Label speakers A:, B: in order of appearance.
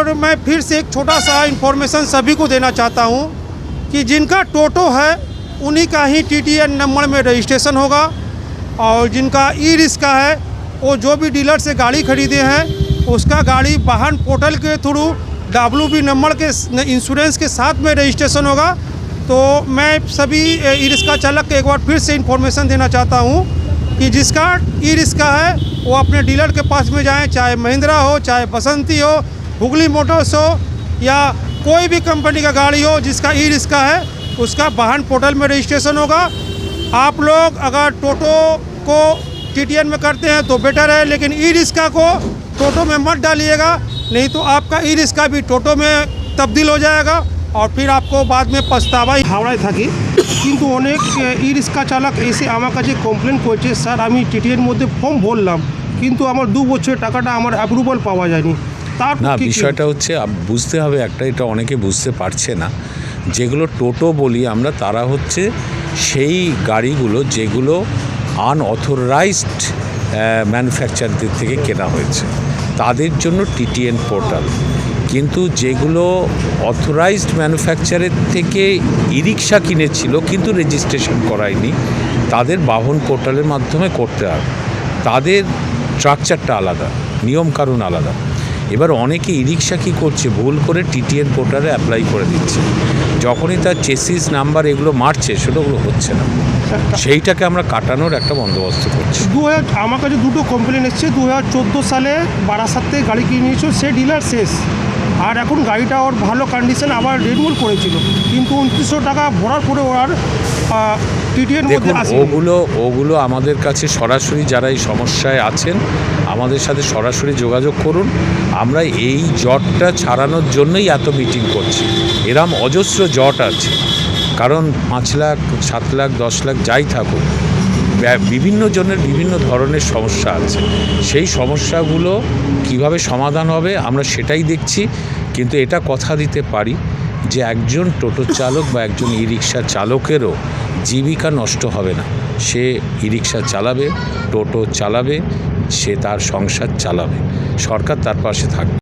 A: और मैं फिर से एक छोटा सा इन्फॉर्मेशन सभी को देना चाहता हूँ कि जिनका टोटो है उन्हीं का ही TTN नंबर में रजिस्ट्रेशन होगा, और जिनका ई रिक्शा है वो जो भी डीलर से गाड़ी खरीदे हैं उसका गाड़ी वाहन पोर्टल के थ्रू WB नंबर के इंश्योरेंस के साथ में रजिस्ट्रेशन होगा। तो मैं सभी ई रिक्शा चालक को एक बार फिर से इन्फॉर्मेशन देना चाहता हूँ कि जिसका ई रिक्शा है वो अपने डीलर के पास में जाएं, चाहे महिंद्रा हो, चाहे बसंती हो, हुगली मोटर्स हो, या कोई भी कंपनी का गाड़ी हो, जिसका ई रिक्शा है उसका वाहन पोर्टल में रजिस्ट्रेशन होगा। आप लोग अगर टोटो को TTN में करते हैं तो बेटर है, लेकिन ई रिक्शा को टोटो में मत डालिएगा, नहीं तो आपका ई रिक्शा भी टोटो में तब्दील हो जाएगा और फिर आपको बाद में पछतावा। हावड़ाয় থাকি, কিন্তু অনেক ই রিক্সা চালক এসে আমার কাছে কমপ্লেন করছে, স্যার আমি TTN মধ্যে ফর্ম ভরলাম কিন্তু আমার 2 বছরের টাকাটা আমার অ্যাপ্রুভাল পাওয়া যায়নি। তার
B: না, বিষয়টা হচ্ছে বুঝতে হবে একটা, এটা অনেকে বুঝতে পারছে না। যেগুলো টোটো বলি আমরা, তারা হচ্ছে সেই গাড়িগুলো যেগুলো আনঅথরাইজড ম্যানুফ্যাকচারদের থেকে কেনা হয়েছে, তাদের জন্য TTN পোর্টাল। কিন্তু যেগুলো অথরাইজড ম্যানুফ্যাকচারের থেকে ই রিক্সা কিনেছিল কিন্তু রেজিস্ট্রেশন করায়নি, তাদের বাহন পোর্টালের মাধ্যমে করতে হবে। তাদের স্ট্রাকচারটা আলাদা, নিয়মকানুন আলাদা। এবার অনেকে ই রিক্সা কী করছে, ভুল করে TTN পোর্টালে অ্যাপ্লাই করে দিচ্ছে, যখনই তার চেসিস নাম্বার এগুলো মারছে সেটাগুলো হচ্ছে না, সেইটাকে আমরা কাটানোর একটা বন্দোবস্ত করছি।
A: আমার কাছে দুটো কমপ্লেন এসছে। 2014 সালে বারাসাত থেকে গাড়ি কিনে নিয়েছিল, সে ডিলার শেষ, আর এখন গাড়িটা ওর ভালো কন্ডিশন, আবার রিনিউয়াল করেছিল, কিন্তু 2900 টাকা ভরার পরে ওর TTN মধ্যে আসে।
B: ওগুলো আমাদের কাছে সরাসরি যারা এই সমস্যায় আছেন আমাদের সাথে সরাসরি যোগাযোগ করুন। আমরা এই জটটা ছাড়ানোর জন্যই এত মিটিং করছি। এরম অজস্র জট আছে, কারণ 5 লাখ 7 লাখ 10 লাখ যাই থাকুক, বিভিন্ন জনের বিভিন্ন ধরনের সমস্যা আছে। সেই সমস্যাগুলো কিভাবে সমাধান হবে আমরা সেটাই দেখছি। কিন্তু এটা কথা দিতে পারি যে একজন টোটো চালক বা একজন ই রিক্সা চালকেরও জীবিকা নষ্ট হবে না। সে ই রিক্সা চালাবে, টোটো চালাবে, সে তার সংসার চালাবে, সরকার তার পাশে থাকবে।